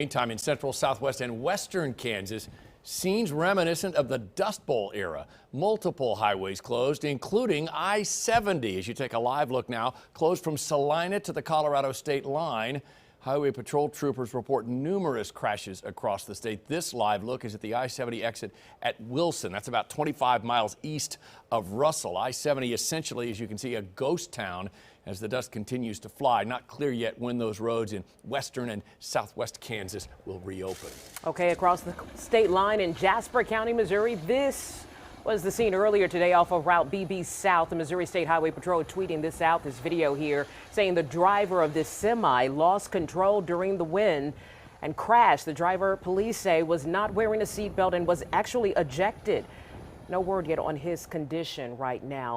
Meantime, in central, southwest, and western Kansas, scenes reminiscent of the Dust Bowl era. Multiple highways closed, including I-70. As you take a live look now, closed from Salina to the Colorado state line. Highway patrol troopers report numerous crashes across the state. This live look is at the I-70 exit at Wilson. That's about 25 miles east of Russell. I-70 essentially, as you can see, a ghost town as the dust continues to fly. Not clear yet when those roads in western and southwest Kansas will reopen. Okay, across the state line in Jasper County, Missouri, this was the scene earlier today off of Route BB South. The Missouri State Highway Patrol tweeting this out, this video here, saying the driver of this semi lost control during the wind and crashed. The driver, police say, was not wearing a seatbelt and was actually ejected. No word yet on his condition right now.